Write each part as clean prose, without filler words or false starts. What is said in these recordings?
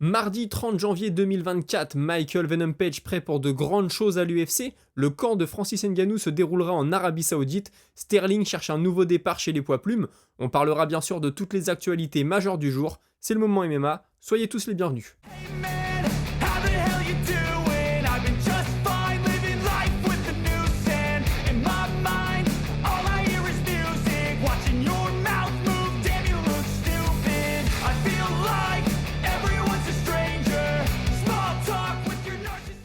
Mardi 30 janvier 2024, Michael Venom Page prêt pour de grandes choses à l'UFC. Le camp de Francis Ngannou se déroulera en Arabie Saoudite. Sterling cherche un nouveau départ chez les poids plumes. On parlera bien sûr de toutes les actualités majeures du jour. C'est le moment MMA. Soyez tous les bienvenus. Hey man, how the hell you doing? I've been just fine living life with the noose and in my mind, all I hear is music. Watching your mouth move, damn you look stupid. I feel like everyone's a stranger. Small talk with your narcissist.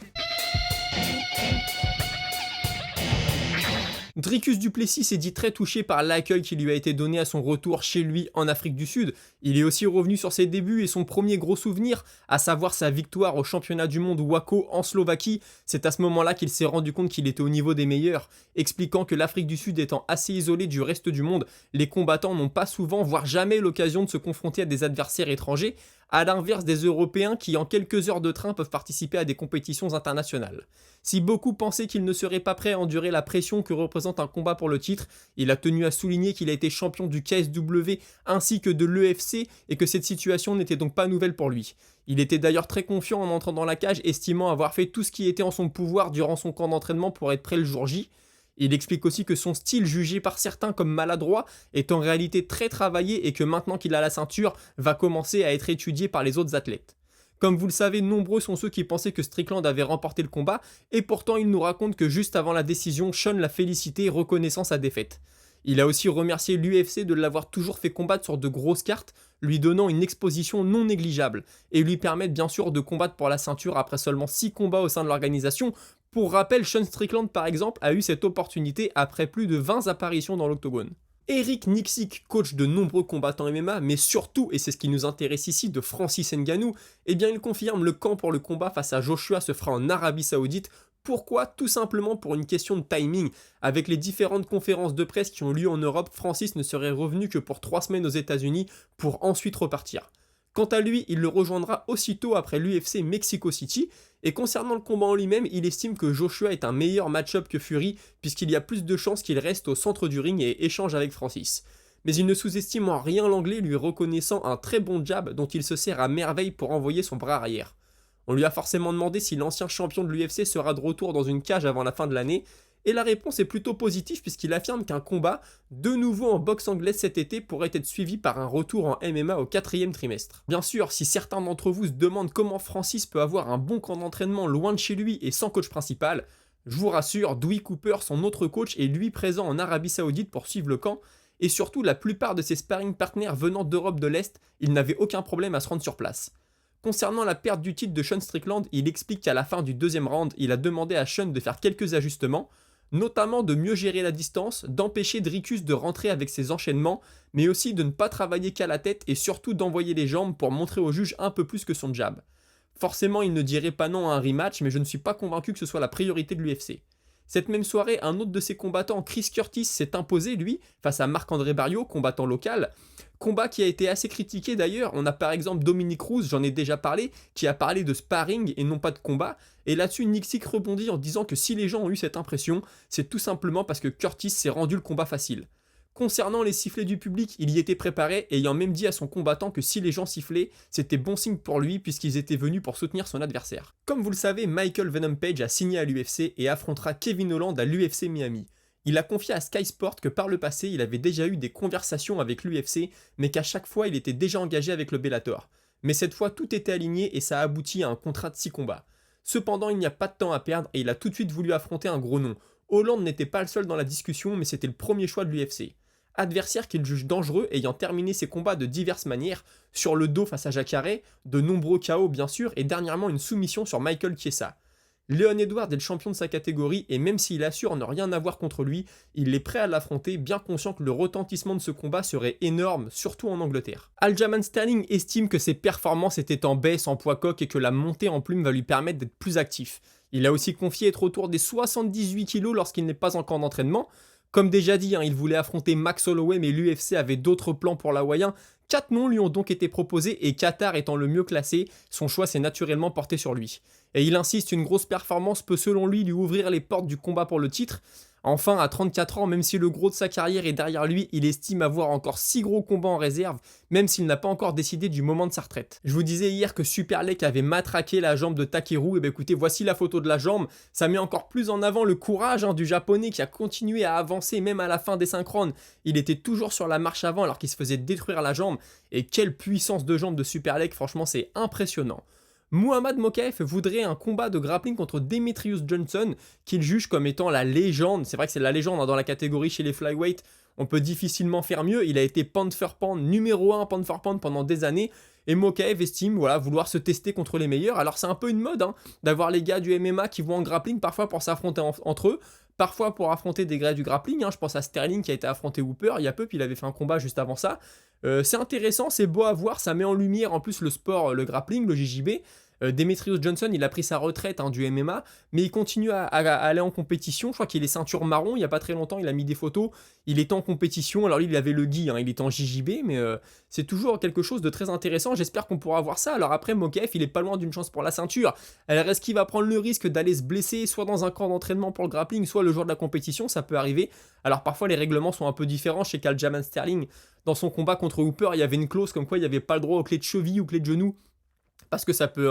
Dricus du Plessis s'est dit très touché par l'accueil qui lui a été donné à son retour chez lui en Afrique du Sud. Il est aussi revenu sur ses débuts et son premier gros souvenir, à savoir sa victoire au championnat du monde WAKO en Slovaquie. C'est à ce moment-là qu'il s'est rendu compte qu'il était au niveau des meilleurs, expliquant que l'Afrique du Sud étant assez isolée du reste du monde, les combattants n'ont pas souvent, voire jamais l'occasion de se confronter à des adversaires étrangers, à l'inverse des Européens qui en quelques heures de train peuvent participer à des compétitions internationales. Si beaucoup pensaient qu'il ne serait pas prêt à endurer la pression que représente un combat pour le titre, il a tenu à souligner qu'il a été champion du KSW ainsi que de l'EFC et que cette situation n'était donc pas nouvelle pour lui. Il était d'ailleurs très confiant en entrant dans la cage, estimant avoir fait tout ce qui était en son pouvoir durant son camp d'entraînement pour être prêt le jour J. Il explique aussi que son style, jugé par certains comme maladroit, est en réalité très travaillé et que maintenant qu'il a la ceinture, va commencer à être étudié par les autres athlètes. Comme vous le savez, nombreux sont ceux qui pensaient que Strickland avait remporté le combat, et pourtant il nous raconte que juste avant la décision, Sean l'a félicité, reconnaissant sa défaite. Il a aussi remercié l'UFC de l'avoir toujours fait combattre sur de grosses cartes, lui donnant une exposition non négligeable, et lui permettre bien sûr de combattre pour la ceinture après seulement 6 combats au sein de l'organisation. Pour rappel, Sean Strickland par exemple a eu cette opportunité après plus de 20 apparitions dans l'octogone. Eric Nicksick, coach de nombreux combattants MMA, mais surtout, et c'est ce qui nous intéresse ici, de Francis Ngannou, eh bien il confirme le camp pour le combat face à Joshua se fera en Arabie Saoudite. Pourquoi? Tout simplement pour une question de timing. Avec les différentes conférences de presse qui ont lieu en Europe, Francis ne serait revenu que pour 3 semaines aux États-Unis pour ensuite repartir. Quant à lui, il le rejoindra aussitôt après l'UFC Mexico City, et concernant le combat en lui-même, il estime que Joshua est un meilleur match-up que Fury, puisqu'il y a plus de chances qu'il reste au centre du ring et échange avec Francis. Mais il ne sous-estime en rien l'anglais, lui reconnaissant un très bon jab dont il se sert à merveille pour envoyer son bras arrière. On lui a forcément demandé si l'ancien champion de l'UFC sera de retour dans une cage avant la fin de l'année, et la réponse est plutôt positive puisqu'il affirme qu'un combat, de nouveau en boxe anglaise cet été, pourrait être suivi par un retour en MMA au 4e trimestre. Bien sûr, si certains d'entre vous se demandent comment Francis peut avoir un bon camp d'entraînement loin de chez lui et sans coach principal, je vous rassure, Dewey Cooper, son autre coach, est lui présent en Arabie Saoudite pour suivre le camp, et surtout la plupart de ses sparring partners venant d'Europe de l'Est, il n'avait aucun problème à se rendre sur place. Concernant la perte du titre de Sean Strickland, il explique qu'à la fin du 2e round, il a demandé à Sean de faire quelques ajustements, notamment de mieux gérer la distance, d'empêcher Dricus de rentrer avec ses enchaînements, mais aussi de ne pas travailler qu'à la tête et surtout d'envoyer les jambes pour montrer au juge un peu plus que son jab. Forcément, il ne dirait pas non à un rematch, mais je ne suis pas convaincu que ce soit la priorité de l'UFC. Cette même soirée, un autre de ses combattants, Chris Curtis, s'est imposé, lui, face à Marc-André Barriault, combattant local. Combat qui a été assez critiqué d'ailleurs. On a par exemple Dominique Cruz, j'en ai déjà parlé, qui a parlé de sparring et non pas de combat. Et là-dessus, Nicksick rebondit en disant que si les gens ont eu cette impression, c'est tout simplement parce que Curtis s'est rendu le combat facile. Concernant les sifflets du public, il y était préparé, ayant même dit à son combattant que si les gens sifflaient, c'était bon signe pour lui puisqu'ils étaient venus pour soutenir son adversaire. Comme vous le savez, Michael Venom Page a signé à l'UFC et affrontera Kevin Holland à l'UFC Miami. Il a confié à Sky Sport que par le passé, il avait déjà eu des conversations avec l'UFC, mais qu'à chaque fois, il était déjà engagé avec le Bellator. Mais cette fois, tout était aligné et ça a abouti à un contrat de 6 combats. Cependant, il n'y a pas de temps à perdre et il a tout de suite voulu affronter un gros nom. Holland n'était pas le seul dans la discussion, mais c'était le premier choix de l'UFC. Adversaire qu'il juge dangereux, ayant terminé ses combats de diverses manières, sur le dos face à Jacare, de nombreux KO bien sûr, et dernièrement une soumission sur Michael Chiesa. Leon Edwards est le champion de sa catégorie, et même s'il assure ne rien avoir contre lui, il est prêt à l'affronter, bien conscient que le retentissement de ce combat serait énorme, surtout en Angleterre. Aljamain Sterling estime que ses performances étaient en baisse en poids coq et que la montée en plume va lui permettre d'être plus actif. Il a aussi confié être autour des 78 kg lorsqu'il n'est pas en camp d'entraînement. Comme déjà dit, il voulait affronter Max Holloway, mais l'UFC avait d'autres plans pour l'Hawaïen. 4 noms lui ont donc été proposés et Qatar étant le mieux classé, son choix s'est naturellement porté sur lui. Et il insiste, une grosse performance peut selon lui ouvrir les portes du combat pour le titre. Enfin, à 34 ans, même si le gros de sa carrière est derrière lui, il estime avoir encore 6 gros combats en réserve, même s'il n'a pas encore décidé du moment de sa retraite. Je vous disais hier que Superlek avait matraqué la jambe de Takeru, et bien écoutez, voici la photo de la jambe, ça met encore plus en avant le courage du japonais qui a continué à avancer même à la fin des 5 rounds. Il était toujours sur la marche avant alors qu'il se faisait détruire la jambe, et quelle puissance de jambe de Superlek, franchement c'est impressionnant. Muhammad Mokaev voudrait un combat de grappling contre Demetrius Johnson, qu'il juge comme étant la légende. C'est vrai que c'est la légende dans la catégorie chez les flyweight. On peut difficilement faire mieux. Il a été pound for pound, numéro 1 pound for pound pendant des années. Et Mokaev estime vouloir se tester contre les meilleurs. Alors c'est un peu une mode d'avoir les gars du MMA qui vont en grappling parfois pour s'affronter entre eux, parfois pour affronter des gars du grappling. Je pense à Sterling qui a été affronté Hooper il y a peu, puis il avait fait un combat juste avant ça. C'est intéressant, c'est beau à voir, ça met en lumière en plus le sport, le grappling, le JJB. Demetrius Johnson, il a pris sa retraite du MMA, mais il continue à aller en compétition. Je crois qu'il est ceinture marron, il n'y a pas très longtemps, il a mis des photos. Il est en compétition, alors lui, il avait le gi, il est en JJB, mais c'est toujours quelque chose de très intéressant. J'espère qu'on pourra voir ça. Alors après, Mokaev, il est pas loin d'une chance pour la ceinture. Alors est-ce qu'il va prendre le risque d'aller se blesser, soit dans un camp d'entraînement pour le grappling, soit le jour de la compétition? Ça peut arriver. Alors parfois, les règlements sont un peu différents. Chez Aljamain Sterling, dans son combat contre Hooper, il y avait une clause comme quoi il n'y avait pas le droit aux clés de cheville ou clés de genou, parce que ça peut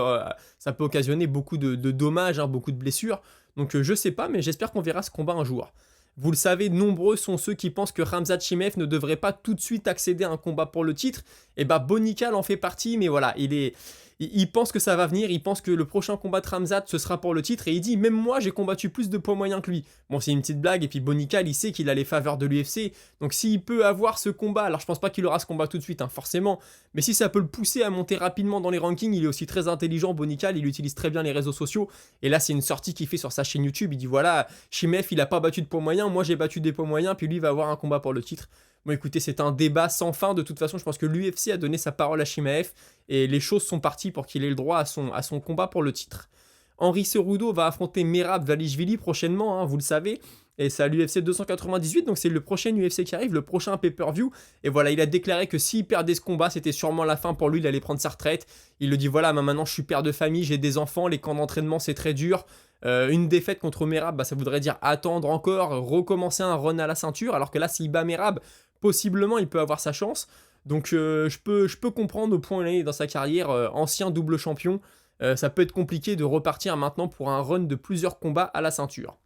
occasionner beaucoup de dommages, beaucoup de blessures. Donc je sais pas, mais j'espère qu'on verra ce combat un jour. Vous le savez, nombreux sont ceux qui pensent que Khamzat Chimaev ne devrait pas tout de suite accéder à un combat pour le titre. Et Bonical en fait partie, mais voilà, il pense que ça va venir, il pense que le prochain combat de Khamzat ce sera pour le titre, et il dit même moi j'ai combattu plus de poids moyens que lui. Bon, c'est une petite blague, et puis Bonical il sait qu'il a les faveurs de l'UFC, donc s'il peut avoir ce combat, alors je pense pas qu'il aura ce combat tout de suite, forcément, mais si ça peut le pousser à monter rapidement dans les rankings, il est aussi très intelligent, Bonical, il utilise très bien les réseaux sociaux, et là c'est une sortie qu'il fait sur sa chaîne YouTube, il dit voilà, Chimaev il a pas battu de poids moyens, moi j'ai battu des poids moyens, puis lui il va avoir un combat pour le titre. Bon écoutez, c'est un débat sans fin, de toute façon je pense que l'UFC a donné sa parole à Chimaev, et les choses sont parties pour qu'il ait le droit à son combat pour le titre. Henry Cerudo va affronter Merab Dvalishvili prochainement, vous le savez, et c'est à l'UFC 298, donc c'est le prochain UFC qui arrive, le prochain pay-per-view, et voilà, il a déclaré que s'il perdait ce combat, c'était sûrement la fin pour lui, il allait prendre sa retraite. Il le dit, voilà, maintenant je suis père de famille, j'ai des enfants, les camps d'entraînement c'est très dur, une défaite contre Merab, ça voudrait dire attendre encore, recommencer un run à la ceinture, alors que là s'il bat Merab, possiblement il peut avoir sa chance. Donc je peux comprendre au point où il est dans sa carrière, ancien double champion, ça peut être compliqué de repartir maintenant pour un run de plusieurs combats à la ceinture.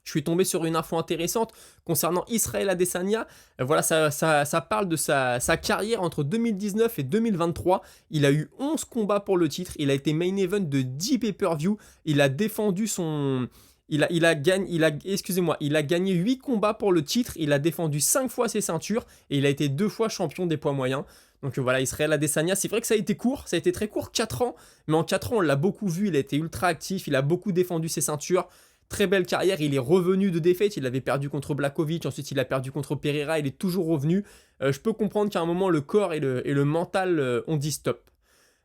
Je suis tombé sur une info intéressante concernant Israel Adesanya. Voilà, ça parle de sa carrière entre 2019 et 2023. Il a eu 11 combats pour le titre. Il a été main event de 10 pay-per-view. Il a défendu son... Il a gagné 8 combats pour le titre. Il a défendu 5 fois ses ceintures. Et il a été 2 fois champion des poids moyens. Donc voilà, Israel Adesanya, c'est vrai que ça a été court. Ça a été très court, 4 ans. Mais en 4 ans, on l'a beaucoup vu. Il a été ultra actif. Il a beaucoup défendu ses ceintures. Très belle carrière, il est revenu de défaite, il avait perdu contre Blachowicz, ensuite il a perdu contre Pereira, il est toujours revenu. Je peux comprendre qu'à un moment le corps et le mental ont dit stop.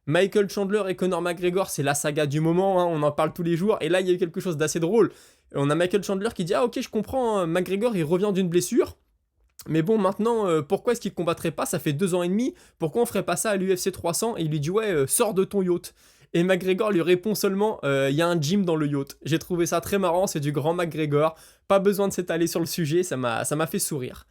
Michael Chandler et Conor McGregor, c'est la saga du moment, on en parle tous les jours, et là il y a eu quelque chose d'assez drôle. On a Michael Chandler qui dit ah ok je comprends, McGregor il revient d'une blessure, mais bon maintenant pourquoi est-ce qu'il combattrait pas, ça fait 2 ans et demi, pourquoi on ferait pas ça à l'UFC 300, et il lui dit ouais sors de ton yacht. Et McGregor lui répond seulement il y a un gym dans le yacht. J'ai trouvé ça très marrant, c'est du grand McGregor. Pas besoin de s'étaler sur le sujet, ça m'a fait sourire.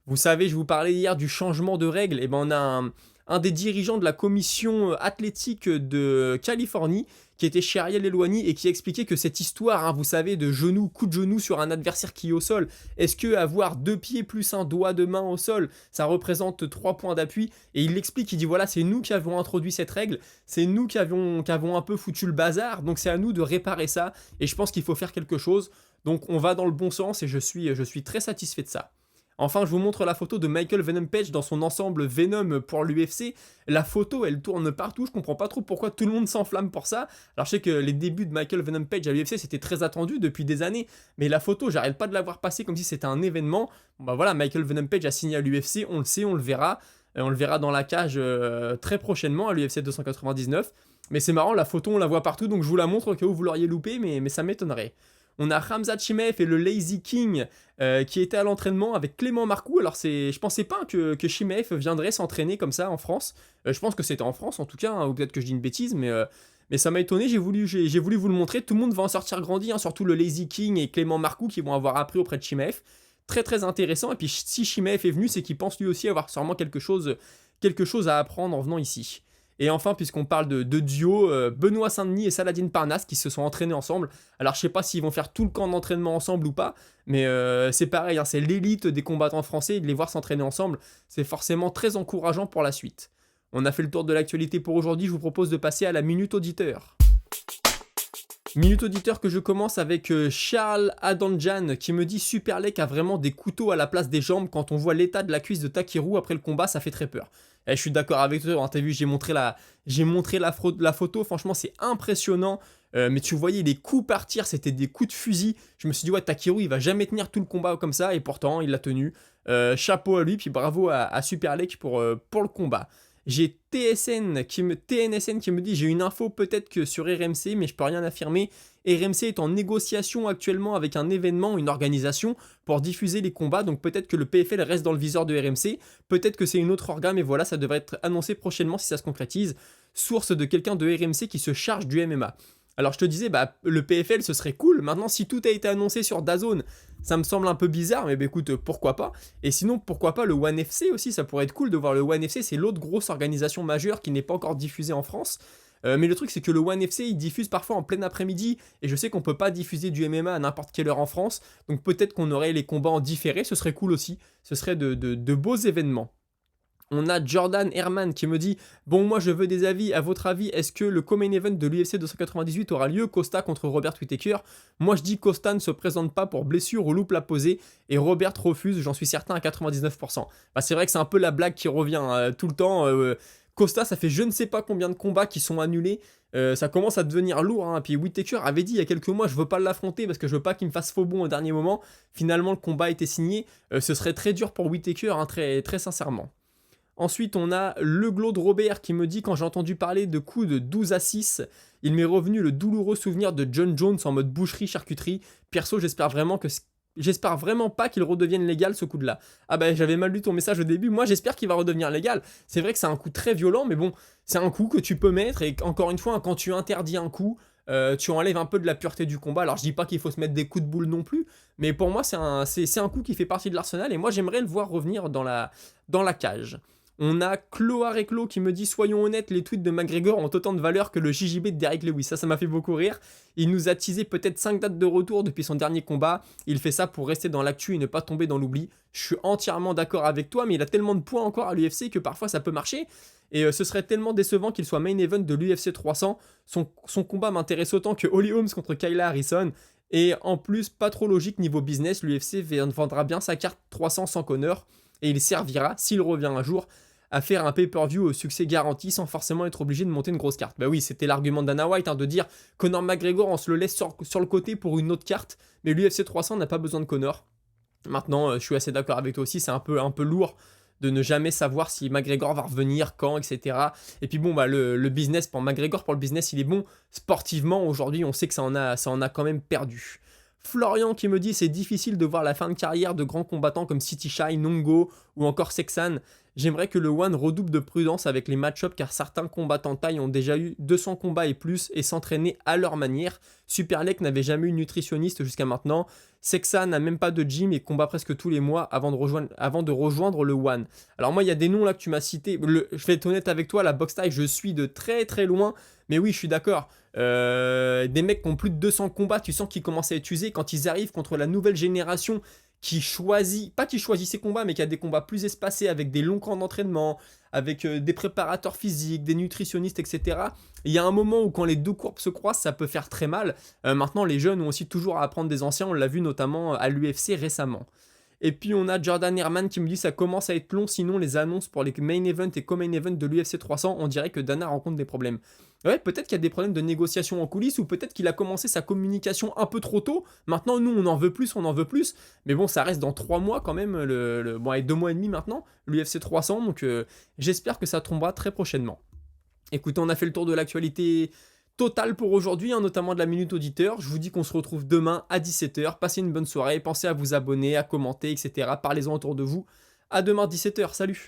Vous savez, je vous parlais hier du changement de règles. Et on a un des dirigeants de la commission athlétique de Californie qui était chez Ariel Helwani et qui expliquait que cette histoire, vous savez, de genou, coup de genou sur un adversaire qui est au sol, est-ce que avoir 2 pieds plus un doigt de main au sol, ça représente 3 points d'appui? Et il l'explique, il dit voilà, c'est nous qui avons introduit cette règle, c'est nous qui avons un peu foutu le bazar, donc c'est à nous de réparer ça, et je pense qu'il faut faire quelque chose, donc on va dans le bon sens et je suis très satisfait de ça. Enfin, je vous montre la photo de Michael Venom Page dans son ensemble Venom pour l'UFC. La photo, elle tourne partout. Je comprends pas trop pourquoi tout le monde s'enflamme pour ça. Alors, je sais que les débuts de Michael Venom Page à l'UFC, c'était très attendu depuis des années. Mais la photo, j'arrête pas de la voir passer comme si c'était un événement. Bon, voilà, Michael Venom Page a signé à l'UFC. On le sait, on le verra. On le verra dans la cage très prochainement à l'UFC 299. Mais c'est marrant, la photo, on la voit partout. Donc, je vous la montre au cas où vous l'auriez loupé, mais ça m'étonnerait. On a Khamzat Chimaev et le Lazy King qui était à l'entraînement avec Clément Marcoux. Alors je pensais pas que Chimaev viendrait s'entraîner comme ça en France. Je pense que c'était en France en tout cas, ou peut-être que je dis une bêtise, mais Mais ça m'a étonné, j'ai voulu vous le montrer. Tout le monde va en sortir grandi, hein, surtout le Lazy King et Clément Marcoux qui vont avoir appris auprès de Chimaev. Très très intéressant. Et puis si Chimaev est venu, c'est qu'il pense lui aussi avoir sûrement quelque chose à apprendre en venant ici. Et enfin, puisqu'on parle de duo, Benoît Saint-Denis et Saladin Parnasse qui se sont entraînés ensemble. Alors je sais pas s'ils vont faire tout le camp d'entraînement ensemble ou pas, mais c'est pareil, hein, c'est l'élite des combattants français et de les voir s'entraîner ensemble, c'est forcément très encourageant pour la suite. On a fait le tour de l'actualité pour aujourd'hui, je vous propose de passer à la Minute Auditeur. Minute Auditeur que je commence avec Charles Adanjan qui me dit Superlek a vraiment des couteaux à la place des jambes. Quand on voit l'état de la cuisse de Takeru après le combat, ça fait très peur. Et je suis d'accord avec toi, hein, t'as vu, j'ai montré la photo, franchement c'est impressionnant. Mais tu voyais les coups partir, c'était des coups de fusil. Je me suis dit ouais, Takeru il va jamais tenir tout le combat comme ça, et pourtant il l'a tenu. Chapeau à lui, puis bravo à Superlek pour le combat. J'ai TNSN qui me dit j'ai une info peut-être que sur RMC, mais je peux rien affirmer. RMC est en négociation actuellement avec un événement, une organisation pour diffuser les combats, donc peut-être que le PFL reste dans le viseur de RMC, peut-être que c'est une autre organe, mais voilà, ça devrait être annoncé prochainement si ça se concrétise. Source de quelqu'un de RMC qui se charge du MMA. Alors je te disais, le PFL ce serait cool, maintenant si tout a été annoncé sur DAZN, ça me semble un peu bizarre, mais écoute, pourquoi pas. Et sinon, pourquoi pas le ONE FC aussi, ça pourrait être cool de voir le ONE FC, c'est l'autre grosse organisation majeure qui n'est pas encore diffusée en France. Mais le truc c'est que le ONE FC il diffuse parfois en plein après-midi, et je sais qu'on peut pas diffuser du MMA à n'importe quelle heure en France, donc peut-être qu'on aurait les combats en différé, ce serait cool aussi, ce serait de beaux événements. On a Jordan Herman qui me dit bon, moi je veux des avis. À votre avis, est-ce que le co-main event de l'UFC 298 aura lieu, Costa contre Robert Whittaker? Moi je dis Costa ne se présente pas pour blessure ou loupe la posée, et Robert refuse, j'en suis certain à 99%. C'est vrai que c'est un peu la blague qui revient tout le temps. Costa, ça fait je ne sais pas combien de combats qui sont annulés. Ça commence à devenir lourd, hein. Puis Whittaker avait dit il y a quelques mois je veux pas l'affronter parce que je veux pas qu'il me fasse faux bond au dernier moment. Finalement le combat a été signé. Ce serait très dur pour Whittaker, hein, très, très sincèrement. Ensuite, on a le Glaude Robert qui me dit quand j'ai entendu parler de coups de 12 à 6, il m'est revenu le douloureux souvenir de John Jones en mode boucherie-charcuterie. Perso, j'espère vraiment pas qu'il redevienne légal ce coup de là. Ah j'avais mal lu ton message au début, moi j'espère qu'il va redevenir légal. C'est vrai que c'est un coup très violent, mais bon, c'est un coup que tu peux mettre, et encore une fois, quand tu interdis un coup, tu enlèves un peu de la pureté du combat. Alors je dis pas qu'il faut se mettre des coups de boule non plus, mais pour moi c'est un coup qui fait partie de l'arsenal, et moi j'aimerais le voir revenir dans la cage. On a Cloareclo qui me dit soyons honnêtes, les tweets de McGregor ont autant de valeur que le JJB de Derrick Lewis. Ça m'a fait beaucoup rire. Il nous a teasé peut-être 5 dates de retour depuis son dernier combat. Il fait ça pour rester dans l'actu et ne pas tomber dans l'oubli. Je suis entièrement d'accord avec toi, mais il a tellement de points encore à l'UFC que parfois ça peut marcher. Et ce serait tellement décevant qu'il soit main event de l'UFC 300. Son combat m'intéresse autant que Holly Holmes contre Kayla Harrison. Et en plus, pas trop logique niveau business, l'UFC vendra bien sa carte 300 sans Conor. Et il servira, s'il revient un jour, à faire un pay-per-view au succès garanti sans forcément être obligé de monter une grosse carte. Oui, c'était l'argument de Dana White, de dire Conor McGregor, on se le laisse sur le côté pour une autre carte, mais l'UFC 300 n'a pas besoin de Conor. Maintenant, je suis assez d'accord avec toi aussi, c'est un peu lourd de ne jamais savoir si McGregor va revenir, quand, etc. Et puis bon, le business pour McGregor, pour le business, il est bon. Sportivement, aujourd'hui, on sait que ça en a quand même perdu. Florian qui me dit c'est difficile de voir la fin de carrière de grands combattants comme City Shy, Nongo ou encore Sexan. J'aimerais que le One redouble de prudence avec les match-ups car certains combattants taille ont déjà eu 200 combats et plus et s'entraîner à leur manière. Superlek n'avait jamais eu nutritionniste jusqu'à maintenant. Sexan n'a même pas de gym et combat presque tous les mois avant de rejoindre le One. Alors moi il y a des noms là que tu m'as cités. Je vais être honnête avec toi, la boxe taille je suis de très très loin. Mais oui je suis d'accord. Des mecs qui ont plus de 200 combats, tu sens qu'ils commencent à être usés quand ils arrivent contre la nouvelle génération qui choisit ses combats, mais qui a des combats plus espacés avec des longs camps d'entraînement, avec des préparateurs physiques, des nutritionnistes, etc. Il y a un moment où quand les deux courbes se croisent, ça peut faire très mal. Maintenant, les jeunes ont aussi toujours à apprendre des anciens, on l'a vu notamment à l'UFC récemment. Et puis on a Jordan Herman qui me dit ça commence à être long, sinon les annonces pour les main events et co-main events de l'UFC 300, on dirait que Dana rencontre des problèmes. Ouais, peut-être qu'il y a des problèmes de négociation en coulisses, ou peut-être qu'il a commencé sa communication un peu trop tôt. Maintenant, nous, on en veut plus. Mais bon, ça reste dans 3 mois quand même, et 2 mois et demi maintenant, l'UFC 300, donc j'espère que ça tombera très prochainement. Écoutez, on a fait le tour de l'actualité totale pour aujourd'hui, notamment de la Minute Auditeur. Je vous dis qu'on se retrouve demain à 17h. Passez une bonne soirée, pensez à vous abonner, à commenter, etc. Parlez-en autour de vous. À demain 17h, salut!